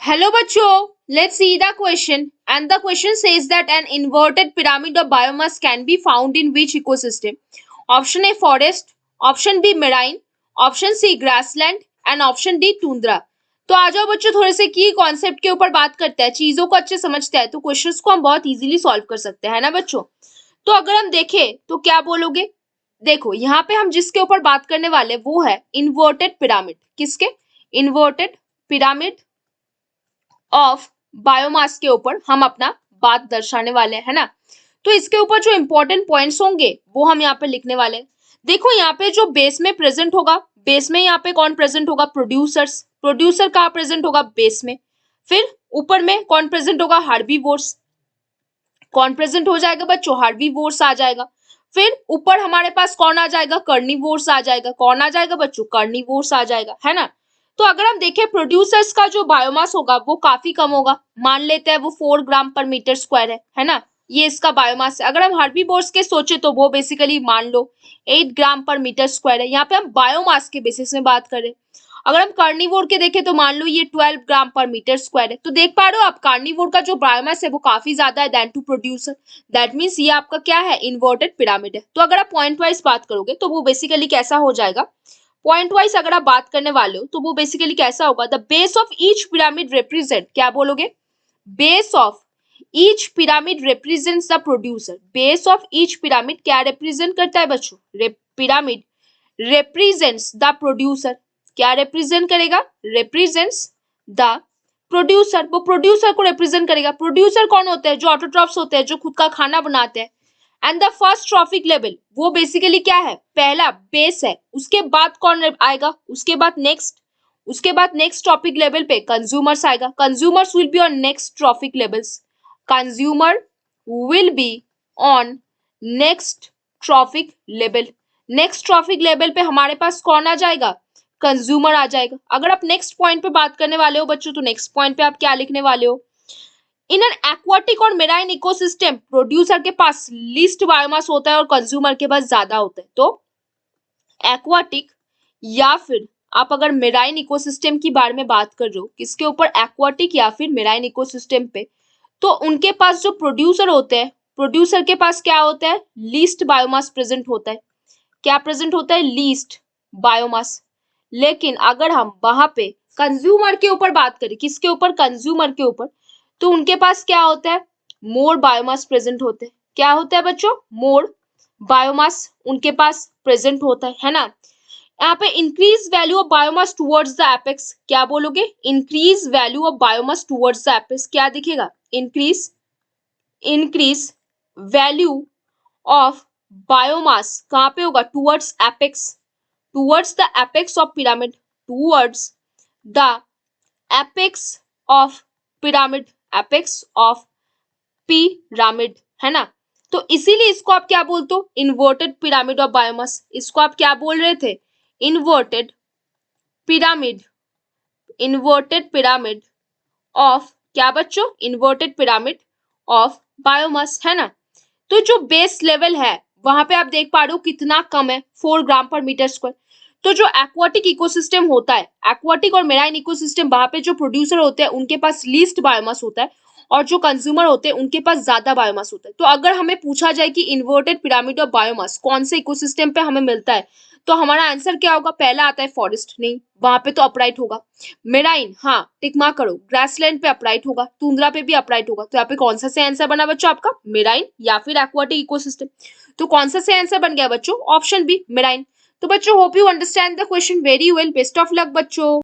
Hello बच्चों, let's see the question and the question says that an inverted pyramid of biomass can be found in which ecosystem? Option A forest, option B marine, option C grassland and option D tundra. तो आ जाओ बच्चों थोड़े से की concept के ऊपर बात करते हैं, चीजों को अच्छे समझते हैं तो क्वेश्चंस को हम बहुत इजीली सॉल्व कर सकते हैं, है ना बच्चों। तो अगर हम देखें तो क्या बोलोगे, देखो यहाँ पे हम जिसके ऊपर बात करने वाले वो है इन्वर्टेड पिरामिड। किसके? इन्वर्टेड पिरामिड ऑफ बायोमास के ऊपर हम अपना बात दर्शाने वाले हैं, है ना। तो इसके ऊपर जो इंपॉर्टेंट पॉइंट्स होंगे वो हम यहाँ पे लिखने वाले हैं। देखो यहाँ पे जो बेस में प्रेजेंट होगा, बेस में यहाँ पे कौन प्रेजेंट होगा? प्रोड्यूसर्स। प्रोड्यूसर कहाँ प्रेजेंट होगा? बेस में। फिर ऊपर में कौन प्रेजेंट होगा? हार्बीवोर्स। कौन प्रेजेंट हो जाएगा बच्चों? हार्बीवोर्स आ जाएगा। फिर ऊपर हमारे पास कौन आ जाएगा? कार्निवोर्स आ जाएगा। कौन आ जाएगा बच्चों? कार्निवोर्स आ जाएगा, है ना। तो अगर हम देखें प्रोड्यूसर्स का जो बायोमास होगा वो काफी कम होगा, मान लेते हैं वो 4 ग्राम पर मीटर स्क्वायर है ना, ये इसका बायोमास है। अगर हम हार्बीवोर्स के सोचे तो वो बेसिकली मान लो 8 ग्राम पर मीटर स्क्वायर है। यहाँ पे हम बायोमास के बेसिस में बात करें। अगर हम कार्निवोर के देखें तो मान लो ये 12 ग्राम पर मीटर स्क्वायर है। तो देख पा रहे हो आप कार्निवोर का जो बायोमास है वो काफी ज्यादा है than to producer. That means ये आपका क्या है? इन्वर्टेड पिरामिड है। तो अगर आप पॉइंट वाइज बात करोगे तो वो बेसिकली कैसा हो जाएगा? पॉइंट वाइज अगर आप बात करने वाले हो तो वो बेसिकली कैसा होगा? The base of each pyramid represent, क्या बोलोगे? Base of each pyramid represents the producer. Base of each pyramid क्या रिप्रेजेंट करता है बच्चों? Pyramid represents the producer. क्या रिप्रेजेंट करेगा? Represents the producer. वो प्रोड्यूसर को रिप्रेजेंट करेगा। प्रोड्यूसर कौन होते हैं? जो ऑटोट्रॉफ्स होते हैं, जो खुद का खाना बनाते हैं। And the first trophic level वो बेसिकली क्या है? पहला बेस है। उसके बाद कौन आएगा? उसके बाद नेक्स्ट ट्रॉफिक लेवल पे कंज्यूमर्स आएगा। Consumers will be on next trophic levels. Consumer will be on next trophic level. Next trophic level पे हमारे पास कौन आ जाएगा? कंज्यूमर आ जाएगा। अगर आप नेक्स्ट पॉइंट पे बात करने वाले हो बच्चों तो नेक्स्ट पॉइंट पे आप क्या लिखने वाले हो? इन एन एक्वाटिक और मेराइन इकोसिस्टम प्रोड्यूसर के पास लीस्ट बायोमास होता है और कंज्यूमर के पास ज्यादा होता है। तो एक्वाटिक या फिर आप अगर मेराइन इकोसिस्टम की बारे में बात कर रहे हो, किसके ऊपर? एक्वाटिक या फिर मेराइन इकोसिस्टम पे, तो उनके पास जो प्रोड्यूसर होते हैं, प्रोड्यूसर के पास क्या होता है? लीस्ट बायोमास प्रेजेंट होता है। क्या प्रेजेंट होता है? Least biomass. लेकिन अगर हम वहां पे कंज्यूमर के ऊपर बात करें, किसके ऊपर? कंज्यूमर के ऊपर, तो उनके पास क्या होता है? मोर बायोमास प्रेजेंट होते हैं। क्या होता है बच्चों? मोर बायोमास उनके पास प्रेजेंट होता है ना। यहाँ पे increase value of biomass towards the apex, क्या बोलोगे? Increase value of biomass towards the apex क्या दिखेगा? इंक्रीज वैल्यू ऑफ बायोमास कहाँ पे होगा? Towards apex. Towards the apex of pyramid. Towards the apex of pyramid. Apex of pyramid, है ना। तो इसीलिए इसको आप क्या बोलते हो? Inverted pyramid of biomass. इसको आप क्या बोल रहे थे? Inverted pyramid. Inverted pyramid of क्या बच्चों? इन्वर्टेड पिरामिड ऑफ बायोमास, है ना। तो जो बेस लेवल है वहां पे आप देख पा रहे हो कितना कम है, 4 ग्राम पर मीटर स्क्वायर। तो जो एक्वाटिक इकोसिस्टम होता है, एक्वाटिक और मेराइन इकोसिस्टम, वहां पे जो प्रोड्यूसर होते हैं उनके पास लीस्ट बायोमास होता है और जो कंज्यूमर होते हैं उनके पास ज्यादा बायोमास होता है। तो अगर हमें पूछा जाए कि इन्वर्टेड पिरामिड ऑफ बायोमास कौन से इकोसिस्टम पे हमें मिलता है, तो हमारा आंसर क्या होगा? पहला आता है फॉरेस्ट, नहीं वहां पे तो अपराइट होगा। मेराइन, हाँ टिक मार्क करो। ग्रासलैंड पे अपराइट होगा, टुंड्रा पे भी अपराइट होगा। तो यहाँ पे कौन सा से आंसर बना बच्चों आपका? मेराइन या फिर एक्वाटिक इकोसिस्टम। तो कौन सा से आंसर बन गया बच्चों? Option B, marine. तो बच्चों hope you understand the question very well. Best of luck बच्चों।